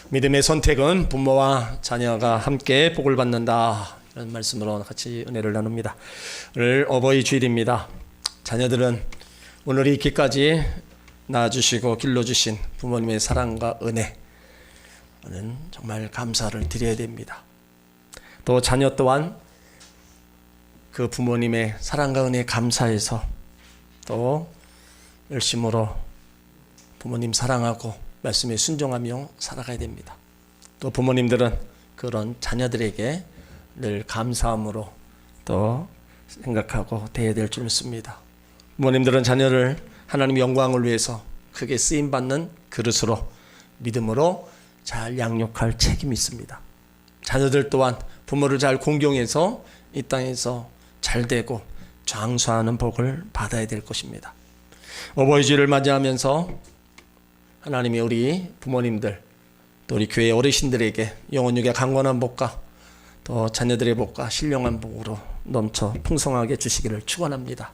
믿음의 선택은 부모와 자녀가 함께 복을 받는다. 이런 말씀으로 같이 은혜를 나눕니다. 오늘 어버이 주일입니다. 자녀들은 오늘 이 길까지 낳아주시고 길러주신 부모님의 사랑과 은혜는 정말 감사를 드려야 됩니다. 또 자녀 또한 그 부모님의 사랑과 은혜에 감사해서 또 열심으로 부모님 사랑하고 말씀에 순종하며 살아가야 됩니다. 또 부모님들은 그런 자녀들에게 늘 감사함으로 또 생각하고 대해야 될 줄 믿습니다. 부모님들은 자녀를 하나님의 영광을 위해서 크게 쓰임받는 그릇으로 믿음으로 잘 양육할 책임이 있습니다. 자녀들 또한 부모를 잘 공경해서 이 땅에서 잘 되고 장수하는 복을 받아야 될 것입니다. 어버이주일을 맞이하면서 하나님이 우리 부모님들 또 우리 교회 어르신들에게 영혼육의 강건한 복과 또 자녀들의 복과 신령한 복으로 넘쳐 풍성하게 주시기를 축원합니다.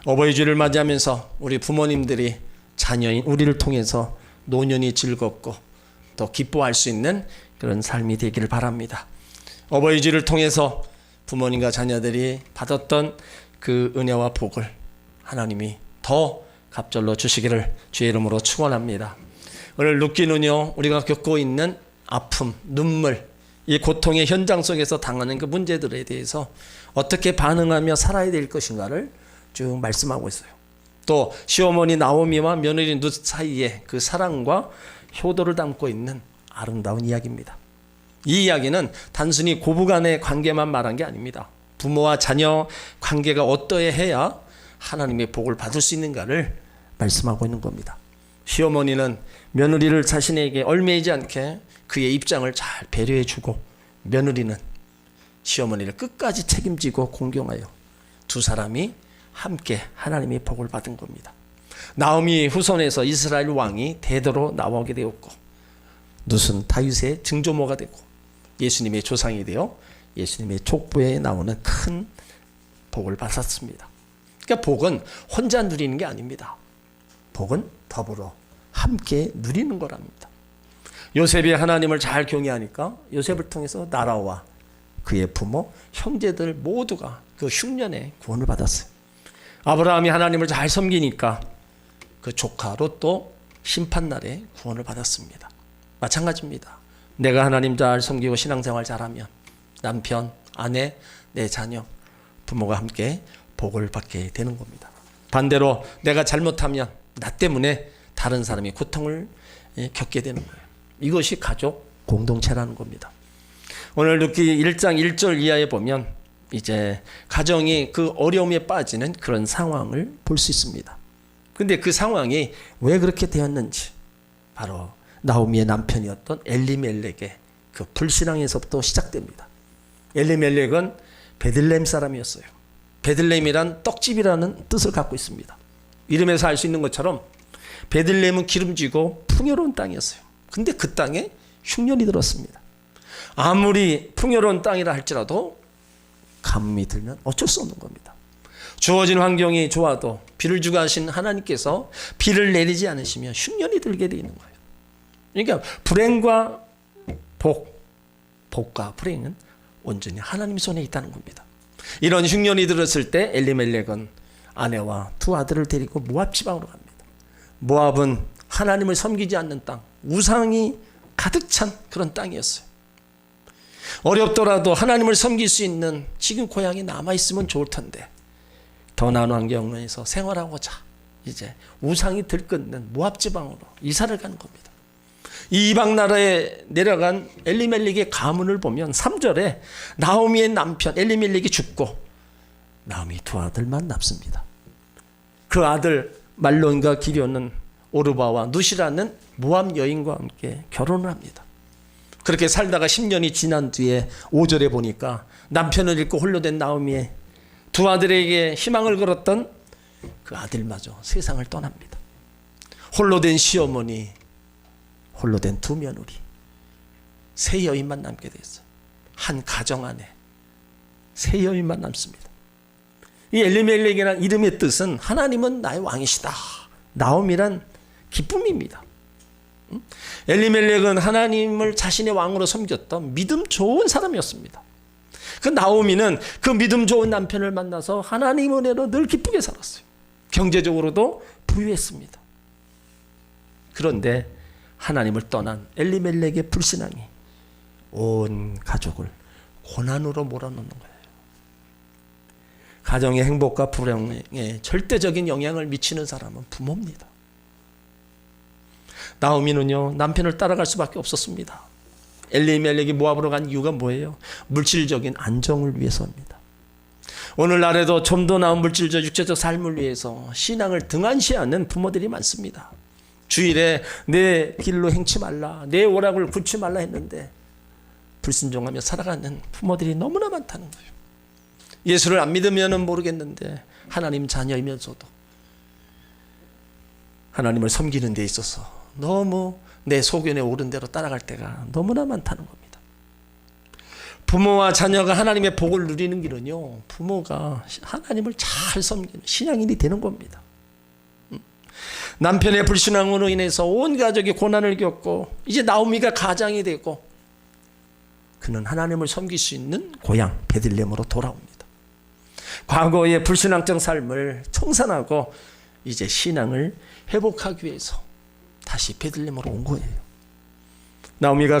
어버이주일을 맞이하면서 우리 부모님들이 자녀인 우리를 통해서 노년이 즐겁고 또 기뻐할 수 있는 그런 삶이 되기를 바랍니다. 어버이주일을 통해서 부모님과 자녀들이 받았던 그 은혜와 복을 하나님이 더 갑절로 주시기를 주의 이름으로 축원합니다. 오늘 룻기는요, 우리가 겪고 있는 아픔, 눈물, 이 고통의 현장 속에서 당하는 그 문제들에 대해서 어떻게 반응하며 살아야 될 것인가를 쭉 말씀하고 있어요. 또 시어머니 나오미와 며느리 룻 사이에 그 사랑과 효도를 담고 있는 아름다운 이야기입니다. 이 이야기는 단순히 고부간의 관계만 말한 게 아닙니다. 부모와 자녀 관계가 어떠해야 하나님의 복을 받을 수 있는가를 말씀하고 있는 겁니다. 시어머니는 며느리를 자신에게 얽매이지 않게 그의 입장을 잘 배려해주고, 며느리는 시어머니를 끝까지 책임지고 공경하여 두 사람이 함께 하나님의 복을 받은 겁니다. 나오미 후손에서 이스라엘 왕이 대대로 나오게 되었고, 룻은 다윗의 증조모가 되고 예수님의 조상이 되어 예수님의 족보에 나오는 큰 복을 받았습니다. 그러니까 복은 혼자 누리는 게 아닙니다. 복은 더불어 함께 누리는 거랍니다. 요셉이 하나님을 잘 경외하니까 요셉을 통해서 나라와 그의 부모, 형제들 모두가 그 흉년에 구원을 받았어요. 아브라함이 하나님을 잘 섬기니까 그 조카 롯도 심판날에 구원을 받았습니다. 마찬가지입니다. 내가 하나님 잘 섬기고 신앙생활 잘하면 남편, 아내, 내 자녀, 부모가 함께 복을 받게 되는 겁니다. 반대로 내가 잘못하면 나 때문에 다른 사람이 고통을 겪게 되는 거예요. 이것이 가족 공동체라는 겁니다. 오늘 룻기 1장 1절 이하에 보면 이제 가정이 그 어려움에 빠지는 그런 상황을 볼 수 있습니다. 근데 그 상황이 왜 그렇게 되었는지, 바로 나오미의 남편이었던 엘리멜렉의 그 불신앙에서부터 시작됩니다. 엘리멜렉은 베들레헴 사람이었어요. 베들레헴이란 떡집이라는 뜻을 갖고 있습니다. 이름에서 알 수 있는 것처럼 베들레헴은 기름지고 풍요로운 땅이었어요. 근데 그 땅에 흉년이 들었습니다. 아무리 풍요로운 땅이라 할지라도 가뭄이 들면 어쩔 수 없는 겁니다. 주어진 환경이 좋아도 비를 주고 하신 하나님께서 비를 내리지 않으시면 흉년이 들게 되어 있는 거예요. 그러니까 불행과 복과 불행은 온전히 하나님 손에 있다는 겁니다. 이런 흉년이 들었을 때 엘리멜렉은 아내와 두 아들을 데리고 모압 지방으로 갑니다. 모압은 하나님을 섬기지 않는 땅, 우상이 가득 찬 그런 땅이었어요. 어렵더라도 하나님을 섬길 수 있는 지금 고향이 남아있으면 좋을 텐데 더 나은 환경에서 생활하고자 이제 우상이 들끓는 모압 지방으로 이사를 가는 겁니다. 이 이방 나라에 내려간 엘리멜렉의 가문을 보면 3절에 나오미의 남편 엘리멜렉이 죽고 나오미 두 아들만 남습니다. 그 아들 말론과 기련은 오르바와 룻이라는 모압 여인과 함께 결혼을 합니다. 그렇게 살다가 10년이 지난 뒤에 5절에 보니까 남편을 잃고 홀로 된 나오미의 두 아들에게 희망을 걸었던 그 아들마저 세상을 떠납니다. 홀로 된 시어머니, 홀로 된 두 며느리, 세 여인만 남게 됐어요. 한 가정 안에 세 여인만 남습니다. 이 엘리멜렉이라는 이름의 뜻은 하나님은 나의 왕이시다, 나오미란 기쁨입니다. 엘리멜렉은 하나님을 자신의 왕으로 섬겼던 믿음 좋은 사람이었습니다. 그 나오미는 그 믿음 좋은 남편을 만나서 하나님 은혜로 늘 기쁘게 살았어요. 경제적으로도 부유했습니다. 그런데 하나님을 떠난 엘리멜렉의 불신앙이 온 가족을 고난으로 몰아넣는 거예요. 가정의 행복과 불행에 절대적인 영향을 미치는 사람은 부모입니다. 나오미는요, 남편을 따라갈 수밖에 없었습니다. 엘리멜렉이 모압으로 간 이유가 뭐예요? 물질적인 안정을 위해서입니다. 오늘날에도 좀 더 나은 물질적 육체적 삶을 위해서 신앙을 등한시하는 부모들이 많습니다. 주일에 내 길로 행치 말라, 내 오락을 굳지 말라 했는데 불순종하며 살아가는 부모들이 너무나 많다는 거예요. 예수를 안 믿으면 모르겠는데 하나님 자녀이면서도 하나님을 섬기는 데 있어서 너무 내 소견에 오른 대로 따라갈 때가 너무나 많다는 겁니다. 부모와 자녀가 하나님의 복을 누리는 길은요, 부모가 하나님을 잘 섬기는 신앙인이 되는 겁니다. 남편의 불신앙으로 인해서 온 가족이 고난을 겪고 이제 나오미가 가장이 되고 그는 하나님을 섬길 수 있는 고향 베들레헴으로 돌아옵니다. 과거의 불신앙적 삶을 청산하고 이제 신앙을 회복하기 위해서 다시 베들레헴으로 온 거예요. 나오미가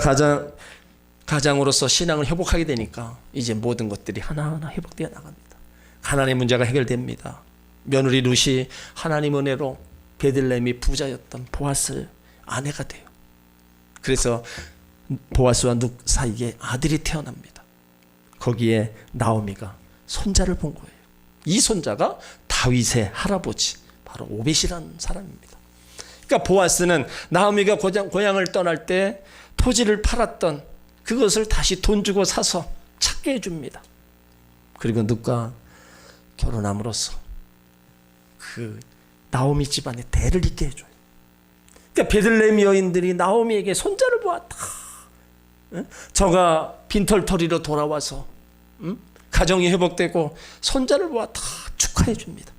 가장으로서 신앙을 회복하게 되니까 이제 모든 것들이 하나하나 회복되어 나갑니다. 가난의 문제가 해결됩니다. 며느리 룻이 하나님 은혜로 베들레헴이 부자였던 보아스 아내가 돼요. 그래서 보아스와 룻 사이에 아들이 태어납니다. 거기에 나오미가 손자를 본 거예요. 이 손자가 다윗의 할아버지 바로 오벳이라는 사람입니다. 그러니까 보아스는 나오미가 고향을 떠날 때 토지를 팔았던 그것을 다시 돈 주고 사서 찾게 해줍니다. 그리고 룻과 결혼함으로써 그 나오미 집안의 대를 잇게 해줘요. 그러니까 베들레헴 여인들이 나오미에게 손자를 보았다. 저가 빈털터리로 돌아와서 가정이 회복되고 손자를 보았다 축하해 줍니다.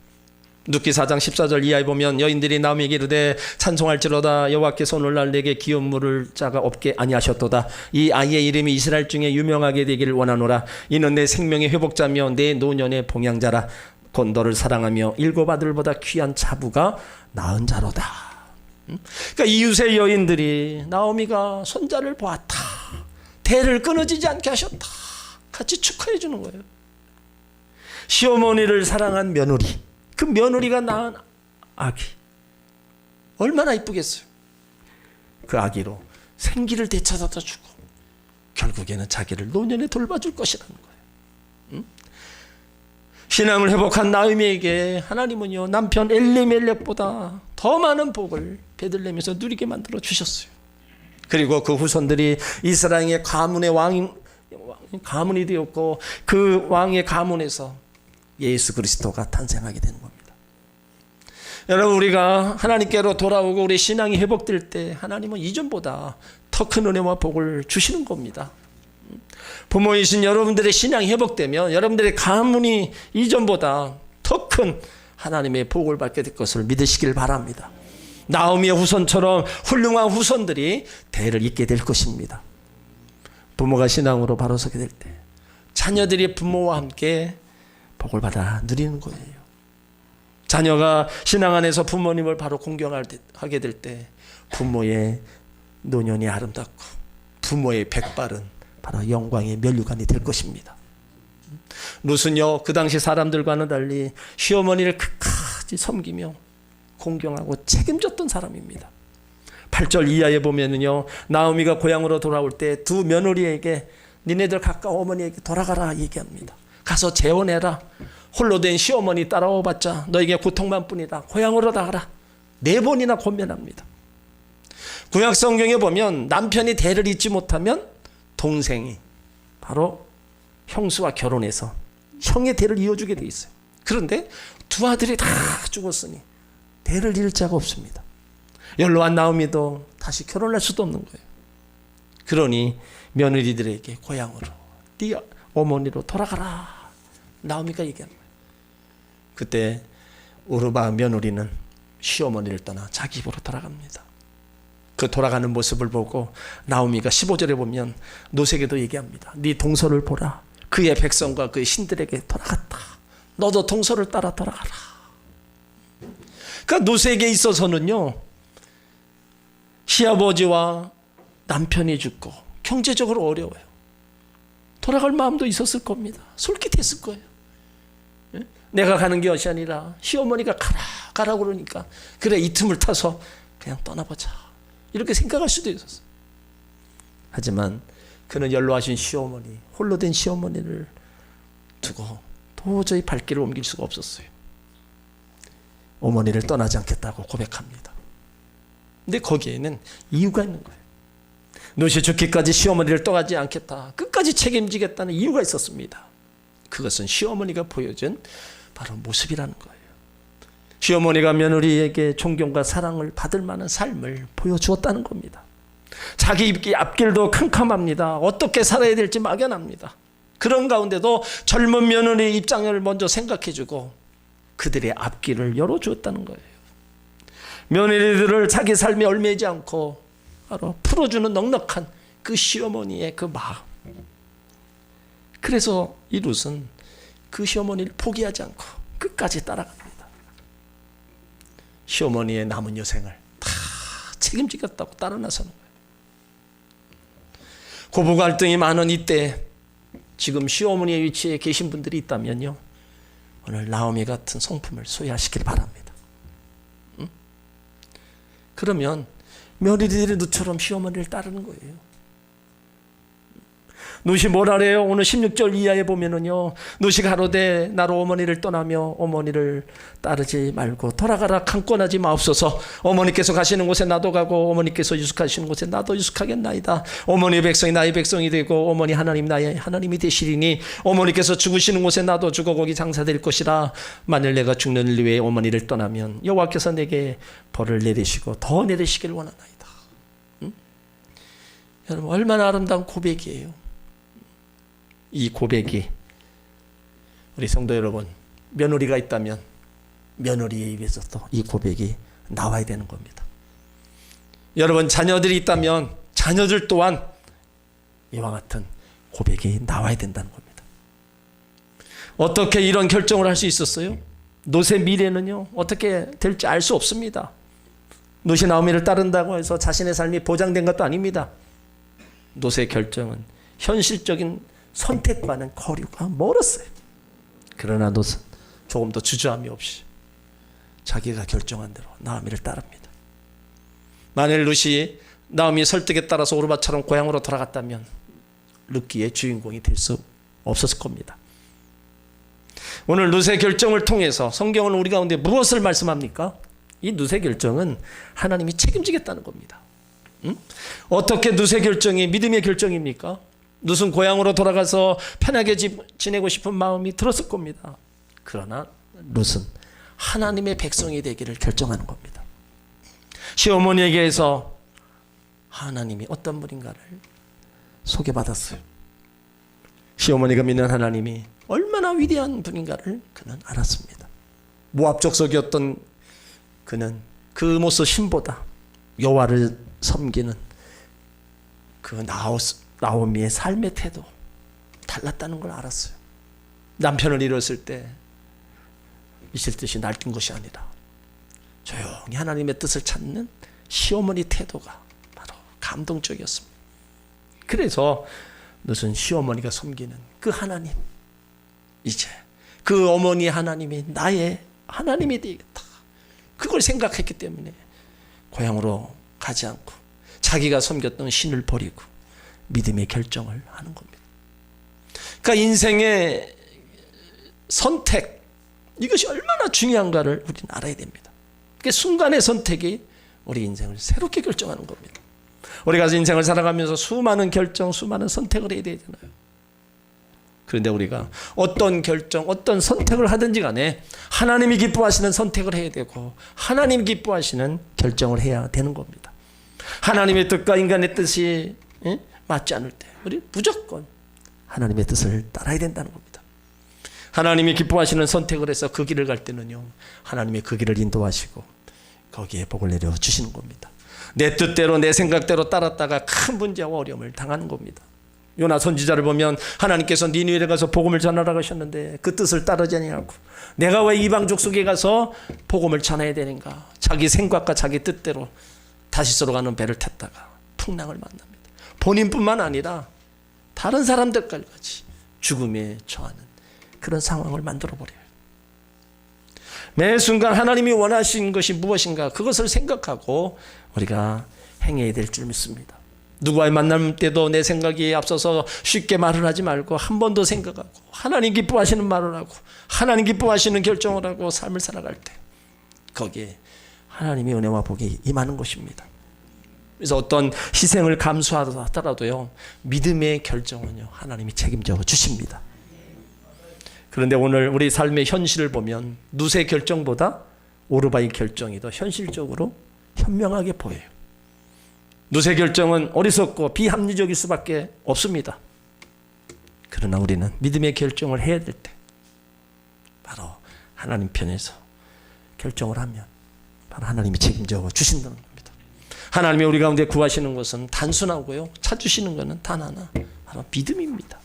룻기 4장 14절 이하에 보면 여인들이 나오미에게 이르되 찬송할지로다 여호와께서 오늘날 내게 기업 물을 자가 없게 아니하셨도다. 이 아이의 이름이 이스라엘 중에 유명하게 되기를 원하노라. 이는 내 생명의 회복자며 내 노년의 봉양자라. 곧 너를 사랑하며 일곱 아들보다 귀한 자부가 낳은 자로다. 그러니까 이웃의 여인들이 나오미가 손자를 보았다, 대를 끊어지지 않게 하셨다, 같이 축하해 주는 거예요. 시어머니를 사랑한 며느리, 그 며느리가 낳은 아기 얼마나 이쁘겠어요. 그 아기로 생기를 되찾아다 주고 결국에는 자기를 노년에 돌봐줄 것이라는 거예요. 신앙을 회복한 나오미에게 하나님은요, 남편 엘리멜렉보다 더 많은 복을 베들레헴에서 누리게 만들어 주셨어요. 그리고 그 후손들이 이스라엘의 가문의 가문이 되었고 그 왕의 가문에서 예수 그리스도가 탄생하게 되는 겁니다. 여러분, 우리가 하나님께로 돌아오고 우리 신앙이 회복될 때 하나님은 이전보다 더 큰 은혜와 복을 주시는 겁니다. 부모이신 여러분들의 신앙이 회복되면 여러분들의 가문이 이전보다 더 큰 하나님의 복을 받게 될 것을 믿으시길 바랍니다. 나오미의 후손처럼 훌륭한 후손들이 대를 잇게 될 것입니다. 부모가 신앙으로 바로 서게 될 때 자녀들이 부모와 함께 복을 받아 누리는 거예요. 자녀가 신앙 안에서 부모님을 바로 공경하게 될 때 부모의 노년이 아름답고 부모의 백발은 바로 영광의 면류관이 될 것입니다. 룻은요, 그 당시 사람들과는 달리 시어머니를 끝까지 섬기며 공경하고 책임졌던 사람입니다. 8절 이하에 보면은요, 나오미가 고향으로 돌아올 때 두 며느리에게 니네들 각각 어머니에게 돌아가라 얘기합니다. 가서 재혼해라. 홀로 된 시어머니 따라와봤자 너에게 고통만 뿐이다. 고향으로 나가라. 4번이나 권면합니다. 구약 성경에 보면 남편이 대를 잇지 못하면 동생이 바로 형수와 결혼해서 형의 대를 이어주게 돼 있어요. 그런데 두 아들이 다 죽었으니 대를 이을 자가 없습니다. 연로한 나오미도 다시 결혼할 수도 없는 거예요. 그러니 며느리들에게 고향으로 네 어머니로 돌아가라. 나오미가 얘기하는 거예요. 그때 오르바 며느리는 시어머니를 떠나 자기 집으로 돌아갑니다. 그 돌아가는 모습을 보고 나오미가 15절에 보면 노색에도 얘기합니다. 네 동서를 보라. 그의 백성과 그의 신들에게 돌아갔다. 너도 동서를 따라 돌아가라. 그러니까 노색에 있어서는요, 시아버지와 남편이 죽고 경제적으로 어려워요. 돌아갈 마음도 있었을 겁니다. 솔깃했을 거예요. 내가 가는 것이 아니라 시어머니가 가라 그러니까 그래, 이 틈을 타서 그냥 떠나보자, 이렇게 생각할 수도 있었어요. 하지만 그는 연로하신 시어머니, 홀로 된 시어머니를 두고 도저히 발길을 옮길 수가 없었어요. 어머니를 떠나지 않겠다고 고백합니다. 근데 거기에는 이유가 있는 거예요. 노시 죽기까지 시어머니를 떠나지 않겠다, 끝까지 책임지겠다는 이유가 있었습니다. 그것은 시어머니가 보여준 바로 모습이라는 거예요. 시어머니가 며느리에게 존경과 사랑을 받을 만한 삶을 보여주었다는 겁니다. 자기 앞길도 캄캄합니다. 어떻게 살아야 될지 막연합니다. 그런 가운데도 젊은 며느리 입장을 먼저 생각해주고 그들의 앞길을 열어주었다는 거예요. 며느리들을 자기 삶에 얽매이지 않고 바로 풀어주는 넉넉한 그 시어머니의 그 마음. 그래서 이 룻은 그 시어머니를 포기하지 않고 끝까지 따라갑니다. 시어머니의 남은 여생을 다 책임지겠다고 따라 나서는 거예요. 고부 갈등이 많은 이때 지금 시어머니의 위치에 계신 분들이 있다면요, 오늘 나오미 같은 성품을 소유하시길 바랍니다. 응? 그러면 며느리들이 룻처럼 시어머니를 따르는 거예요. 룻이 뭐라 그래요? 오늘 16절 이하에 보면은요, 룻이 가로되 나로 어머니를 떠나며 어머니를 따르지 말고 돌아가라 강권하지 마옵소서. 어머니께서 가시는 곳에 나도 가고 어머니께서 유숙하시는 곳에 나도 유숙하겠나이다. 어머니의 백성이 나의 백성이 되고 어머니 하나님 나의 하나님이 되시리니 어머니께서 죽으시는 곳에 나도 죽어 거기 장사될 것이라. 만일 내가 죽는 일 위에 어머니를 떠나면 여호와께서 내게 벌을 내리시고 더 내리시길 원하나이다. 응? 여러분, 얼마나 아름다운 고백이에요. 이 고백이 우리 성도 여러분, 며느리가 있다면 며느리의 입에서도 이 고백이 나와야 되는 겁니다. 여러분, 자녀들이 있다면 자녀들 또한 이와 같은 고백이 나와야 된다는 겁니다. 어떻게 이런 결정을 할 수 있었어요? 롯의 미래는요, 어떻게 될지 알 수 없습니다. 롯이 나오미를 따른다고 해서 자신의 삶이 보장된 것도 아닙니다. 롯의 결정은 현실적인 선택과는 거리가 멀었어요. 그러나 롯은 조금 더 주저함이 없이 자기가 결정한 대로 나오미를 따릅니다. 만일 롯이 나오미 설득에 따라서 오르바처럼 고향으로 돌아갔다면 룻기의 주인공이 될 수 없었을 겁니다. 오늘 룻의 결정을 통해서 성경은 우리 가운데 무엇을 말씀합니까? 이 룻의 결정은 하나님이 책임지겠다는 겁니다. 어떻게 룻의 결정이 믿음의 결정입니까? 룻은 고향으로 돌아가서 편하게 지내고 싶은 마음이 들었을 겁니다. 그러나 룻은 하나님의 백성이 되기를 결정하는 겁니다. 시어머니에게서 하나님이 어떤 분인가를 소개받았어요. 시어머니가 믿는 하나님이 얼마나 위대한 분인가를 그는 알았습니다. 모압 족속이었던 그는 그 모스 신보다 여호와를 섬기는 그 나오미의 삶의 태도 달랐다는 걸 알았어요. 남편을 잃었을 때 있을 듯이 날뛴 것이 아니라 조용히 하나님의 뜻을 찾는 시어머니 태도가 바로 감동적이었습니다. 그래서 롯은 시어머니가 섬기는 그 하나님, 이제 그 어머니 하나님이 나의 하나님이 되겠다, 그걸 생각했기 때문에 고향으로 가지 않고 자기가 섬겼던 신을 버리고 믿음의 결정을 하는 겁니다. 그러니까 인생의 선택, 이것이 얼마나 중요한가를 우리는 알아야 됩니다. 그 순간의 선택이 우리 인생을 새롭게 결정하는 겁니다. 우리가 인생을 살아가면서 수많은 결정, 수많은 선택을 해야 되잖아요. 그런데 우리가 어떤 결정, 어떤 선택을 하든지 간에 하나님이 기뻐하시는 선택을 해야 되고 하나님이 기뻐하시는 결정을 해야 되는 겁니다. 하나님의 뜻과 인간의 뜻이 맞지 않을 때 우리 무조건 하나님의 뜻을 따라야 된다는 겁니다. 하나님이 기뻐하시는 선택을 해서 그 길을 갈 때는요, 하나님이 그 길을 인도하시고 거기에 복을 내려 주시는 겁니다. 내 뜻대로 내 생각대로 따랐다가 큰 문제와 어려움을 당하는 겁니다. 요나 선지자를 보면 하나님께서 니느웨에 가서 복음을 전하라고 하셨는데 그 뜻을 따르지 아니하고 내가 왜 이방 족속에 가서 복음을 전해야 되는가, 자기 생각과 자기 뜻대로 다시스로 가는 배를 탔다가 풍랑을 만납니다. 본인뿐만 아니라 다른 사람들까지 죽음에 처하는 그런 상황을 만들어버려요. 매 순간 하나님이 원하신 것이 무엇인가 그것을 생각하고 우리가 행해야 될 줄 믿습니다. 누구와의 만남 때도 내 생각이 앞서서 쉽게 말을 하지 말고 한 번 더 생각하고 하나님 기뻐하시는 말을 하고 하나님 기뻐하시는 결정을 하고 삶을 살아갈 때 거기에 하나님의 은혜와 복이 임하는 것입니다. 그래서 어떤 희생을 감수하더라도요, 믿음의 결정은요 하나님이 책임져 주십니다. 그런데 오늘 우리 삶의 현실을 보면 누세 결정보다 오르바이 결정이 더 현실적으로 현명하게 보여요. 누세 결정은 어리석고 비합리적일 수밖에 없습니다. 그러나 우리는 믿음의 결정을 해야 될 때 바로 하나님 편에서 결정을 하면 바로 하나님이 책임져 주신다는 겁니다. 하나님이 우리 가운데 구하시는 것은 단순하고요, 찾으시는 것은 단 하나, 바로 믿음입니다.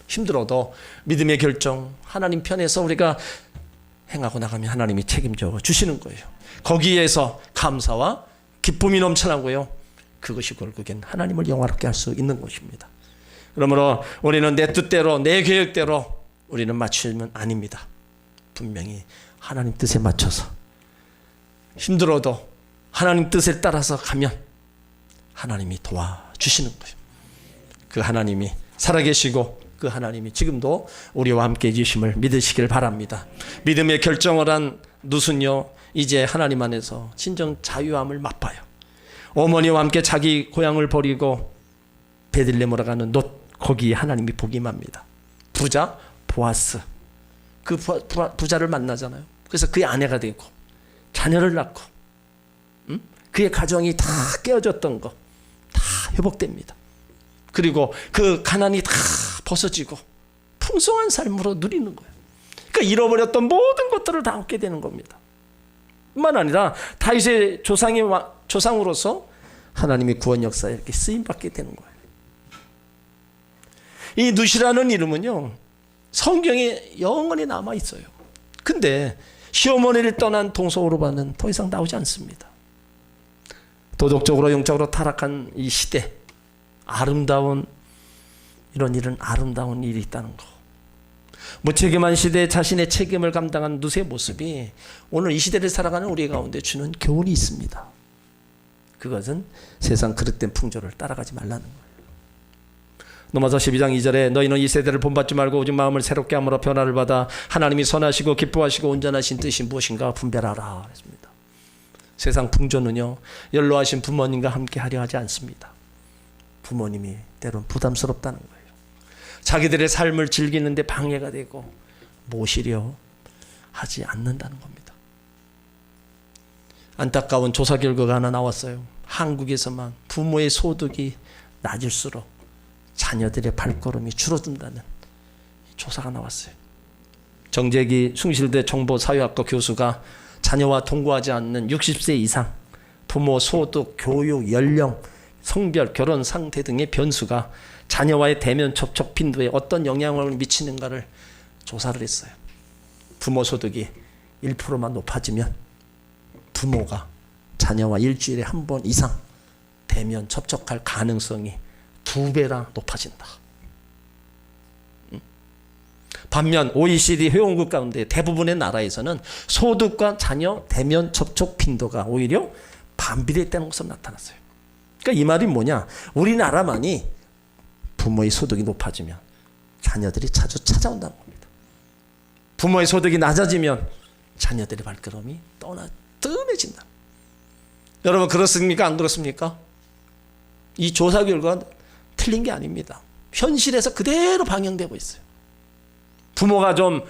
힘들어도 믿음의 결정, 하나님 편에서 우리가 행하고 나가면 하나님이 책임져 주시는 거예요. 거기에서 감사와 기쁨이 넘쳐나고요, 그것이 결국엔 하나님을 영화롭게 할 수 있는 것입니다. 그러므로 우리는 내 뜻대로 내 계획대로 우리는 맞추면 아닙니다. 분명히 하나님 뜻에 맞춰서 힘들어도 하나님 뜻에 따라서 가면 하나님이 도와주시는 거예요. 그 하나님이 살아계시고 그 하나님이 지금도 우리와 함께 해주심을 믿으시길 바랍니다. 믿음의 결정을 한 룻은요 이제 하나님 안에서 진정 자유함을 맛봐요. 어머니와 함께 자기 고향을 버리고 베들레헴으로 가는 롯, 거기에 하나님이 복이 임합니다. 부자 보아스, 그 부자를 만나잖아요. 그래서 그의 아내가 되고 자녀를 낳고 그의 가정이 다 깨어졌던 거 다 회복됩니다. 그리고 그 가난이 다 벗어지고 풍성한 삶으로 누리는 거예요. 그러니까 잃어버렸던 모든 것들을 다 얻게 되는 겁니다. 뿐만 아니라 다윗의 조상으로서 하나님의 구원 역사에 이렇게 쓰임받게 되는 거예요. 이 룻이라는 이름은요 성경에 영원히 남아 있어요. 근데 시어머니를 떠난 동서오르바는 더 이상 나오지 않습니다. 도덕적으로 영적으로 타락한 이 시대, 아름다운 이런 일은 아름다운 일이 있다는 거. 무책임한 시대에 자신의 책임을 감당한 룻의 모습이 오늘 이 시대를 살아가는 우리 가운데 주는 교훈이 있습니다. 그것은 세상 그릇된 풍조를 따라가지 말라는 거예요. 로마서 12장 2절에 너희는 이 세대를 본받지 말고 오직 마음을 새롭게 함으로 변화를 받아 하나님이 선하시고 기뻐하시고 온전하신 뜻이 무엇인가 분별하라 했습니다. 세상 풍조는요 연로하신 부모님과 함께 하려 하지 않습니다. 부모님이 때론 부담스럽다는 거예요. 자기들의 삶을 즐기는데 방해가 되고 모시려 하지 않는다는 겁니다. 안타까운 조사 결과가 하나 나왔어요. 한국에서만 부모의 소득이 낮을수록 자녀들의 발걸음이 줄어든다는 조사가 나왔어요. 정재기 숭실대 정보사회학과 교수가 자녀와 동거하지 않는 60세 이상 부모 소득, 교육, 연령, 성별, 결혼 상태 등의 변수가 자녀와의 대면 접촉 빈도에 어떤 영향을 미치는가를 조사를 했어요. 부모 소득이 1%만 높아지면 부모가 자녀와 일주일에 한 번 이상 대면 접촉할 가능성이 2배나 높아진다. 반면 OECD 회원국 가운데 대부분의 나라에서는 소득과 자녀 대면 접촉 빈도가 오히려 반비례했다는 것으로 나타났어요. 그러니까 이 말이 뭐냐? 우리나라만이 부모의 소득이 높아지면 자녀들이 자주 찾아온다는 겁니다. 부모의 소득이 낮아지면 자녀들의 발걸음이 뜸해진다. 여러분 그렇습니까? 안 그렇습니까? 이 조사 결과는 틀린 게 아닙니다. 현실에서 그대로 방영되고 있어요. 부모가 좀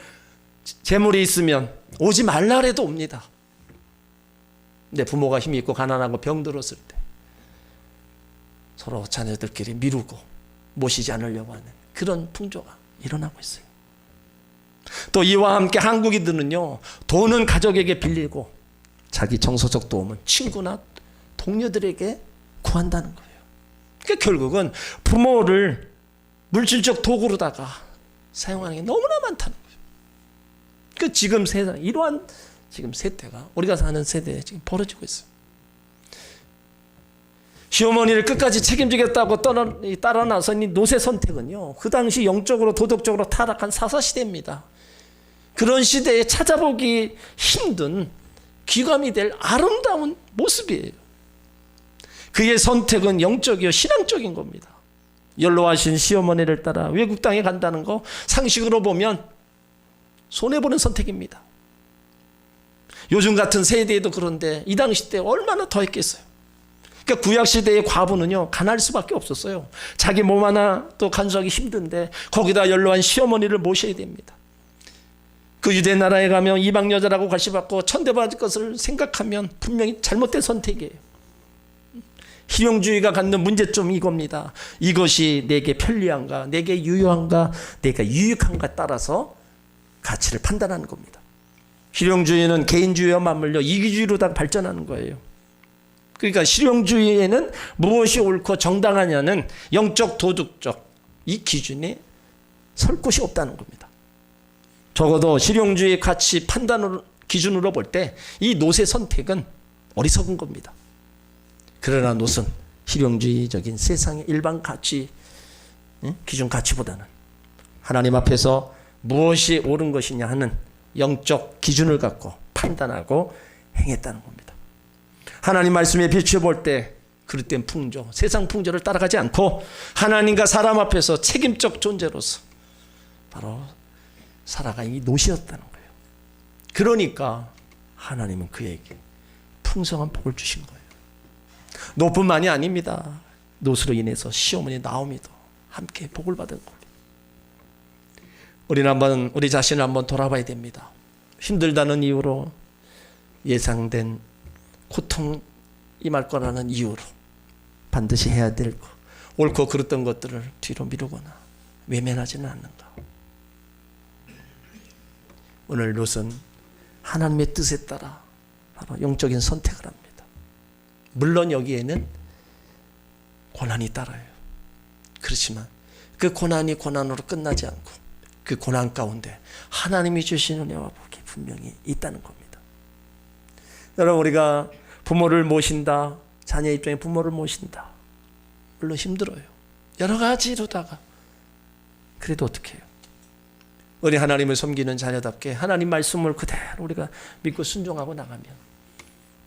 재물이 있으면 오지 말라 해도 옵니다. 근데 부모가 힘이 있고 가난하고 병들었을 때 서로 자녀들끼리 미루고 모시지 않으려고 하는 그런 풍조가 일어나고 있어요. 또 이와 함께 한국인들은요 돈은 가족에게 빌리고 자기 정서적 도움은 친구나 동료들에게 구한다는 거예요. 그러니까 결국은 부모를 물질적 도구로다가 사용하는 게 너무나 많다는 거예요. 그 지금 세상 이러한 지금 세대가 우리가 사는 세대에 지금 벌어지고 있어요. 시어머니를 끝까지 책임지겠다고 따라 나선 이 노세 선택은요, 그 당시 영적으로 도덕적으로 타락한 사사시대입니다. 그런 시대에 찾아보기 힘든 귀감이 될 아름다운 모습이에요. 그의 선택은 영적이요 신앙적인 겁니다. 연로하신 시어머니를 따라 외국 땅에 간다는 거 상식으로 보면 손해보는 선택입니다. 요즘 같은 세대에도 그런데 이 당시 때 얼마나 더 했겠어요. 그러니까 구약시대의 과부는요 가난할 수밖에 없었어요. 자기 몸 하나 또 간수하기 힘든데 거기다 연로한 시어머니를 모셔야 됩니다. 그 유대 나라에 가면 이방 여자라고 갈시받고 천대받을 것을 생각하면 분명히 잘못된 선택이에요. 실용주의가 갖는 문제점이 이겁니다. 이것이 내게 편리한가, 내게 유효한가, 내가 유익한가 따라서 가치를 판단하는 겁니다. 실용주의는 개인주의와 맞물려 이기주의로 발전하는 거예요. 그러니까 실용주의에는 무엇이 옳고 정당하냐는 영적 도덕적 이 기준에 설 곳이 없다는 겁니다. 적어도 실용주의 가치 판단으로 기준으로 볼 때 이 노세 선택은 어리석은 겁니다. 그러나 노선 실용주의적인 세상의 일반 가치 기준 가치보다는 하나님 앞에서 무엇이 옳은 것이냐 하는 영적 기준을 갖고 판단하고 행했다는 겁니다. 하나님 말씀에 비춰볼 때 그릇된 풍조, 세상 풍조를 따라가지 않고 하나님과 사람 앞에서 책임적 존재로서 바로 살아간 이 노시였다는 거예요. 그러니까 하나님은 그에게 풍성한 복을 주신 거예요. 노뿐만이 아닙니다. 노스로 인해서 시어머니 나오미도 함께 복을 받은 겁니다. 우리는 한번 우리 자신을 한번 돌아봐야 됩니다. 힘들다는 이유로 예상된 고통 임할 거라는 이유로 반드시 해야 될 거, 옳고 그랬던 것들을 뒤로 미루거나 외면하지는 않는가. 오늘 롯은 하나님의 뜻에 따라 바로 영적인 선택을 합니다. 물론 여기에는 고난이 따라요. 그렇지만 그 고난이 고난으로 끝나지 않고 그 고난 가운데 하나님이 주신 은혜와 복이 분명히 있다는 겁니다. 여러분, 우리가 부모를 모신다, 자녀 입장에 부모를 모신다, 물론 힘들어요. 여러 가지로다가 그래도 어떻게 해요? 우리 하나님을 섬기는 자녀답게 하나님 말씀을 그대로 우리가 믿고 순종하고 나가면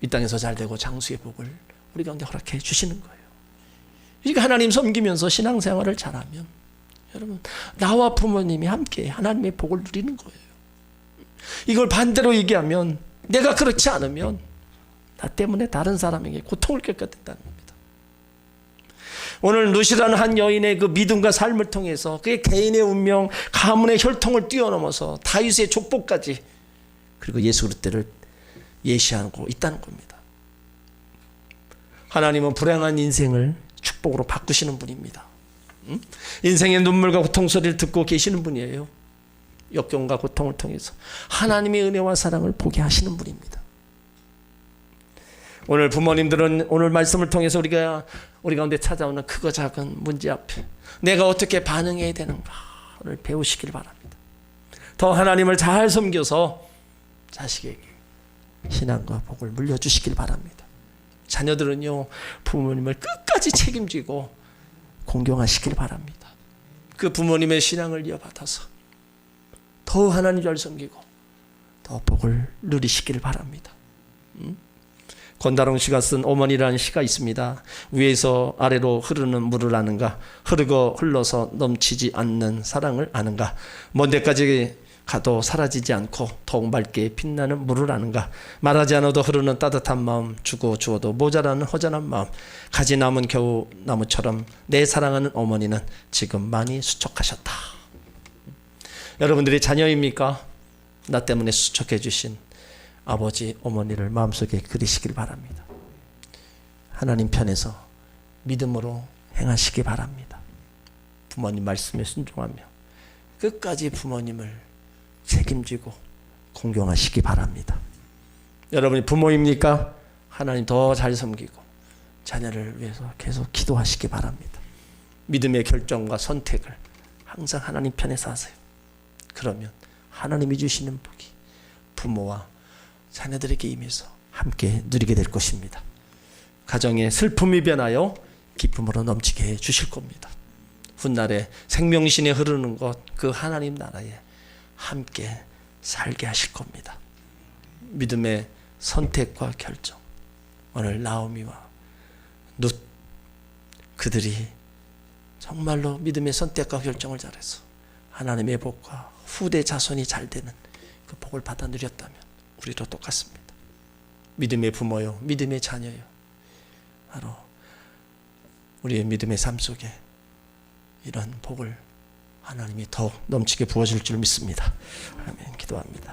이 땅에서 잘되고 장수의 복을 우리 가운데 허락해 주시는 거예요. 그러니까 하나님 섬기면서 신앙생활을 잘하면 여러분, 나와 부모님이 함께 하나님의 복을 누리는 거예요. 이걸 반대로 얘기하면 내가 그렇지 않으면 나 때문에 다른 사람에게 고통을 겪게 된다는 겁니다. 오늘 룻이라는 한 여인의 그 믿음과 삶을 통해서 그의 개인의 운명, 가문의 혈통을 뛰어넘어서 다윗의 족보까지 그리고 예수 그리스도를 예시하고 있다는 겁니다. 하나님은 불행한 인생을 축복으로 바꾸시는 분입니다. 인생의 눈물과 고통 소리를 듣고 계시는 분이에요. 역경과 고통을 통해서 하나님의 은혜와 사랑을 보게 하시는 분입니다. 오늘 부모님들은 오늘 말씀을 통해서 우리 가운데 찾아오는 크고 작은 문제 앞에 내가 어떻게 반응해야 되는가를 배우시길 바랍니다. 더 하나님을 잘 섬겨서 자식에게 신앙과 복을 물려주시길 바랍니다. 자녀들은요, 부모님을 끝까지 책임지고 공경하시길 바랍니다. 그 부모님의 신앙을 이어받아서 더 하나님 잘 섬기고 더 복을 누리시길 바랍니다. 권다롱 씨가 쓴 어머니라는 시가 있습니다. 위에서 아래로 흐르는 물을 아는가, 흐르고 흘러서 넘치지 않는 사랑을 아는가, 먼 데까지 가도 사라지지 않고 더욱 맑게 빛나는 물을 아는가, 말하지 않아도 흐르는 따뜻한 마음, 주고 주어도 모자라는 허전한 마음, 가지 남은 겨우나무처럼 내 사랑하는 어머니는 지금 많이 수척하셨다. 여러분들이 자녀입니까? 나 때문에 수척해 주신 아버지, 어머니를 마음속에 그리시길 바랍니다. 하나님 편에서 믿음으로 행하시기 바랍니다. 부모님 말씀에 순종하며 끝까지 부모님을 책임지고 공경하시기 바랍니다. 여러분이 부모입니까? 하나님 더 잘 섬기고 자녀를 위해서 계속 기도하시기 바랍니다. 믿음의 결정과 선택을 항상 하나님 편에서 하세요. 그러면 하나님이 주시는 복이 부모와 자녀들에게 임해서 함께 누리게 될 것입니다. 가정의 슬픔이 변하여 기쁨으로 넘치게 해 주실 겁니다. 훗날에 생명신에 흐르는 것, 그 하나님 나라에 함께 살게 하실 겁니다. 믿음의 선택과 결정. 오늘 나오미와 룻, 그들이 정말로 믿음의 선택과 결정을 잘해서 하나님의 복과 후대 자손이 잘 되는 그 복을 받아 누렸다면 우리도 똑같습니다. 믿음의 부모요, 믿음의 자녀요. 바로 우리의 믿음의 삶 속에 이런 복을 하나님이 더욱 넘치게 부어줄 줄 믿습니다. 아멘. 기도합니다.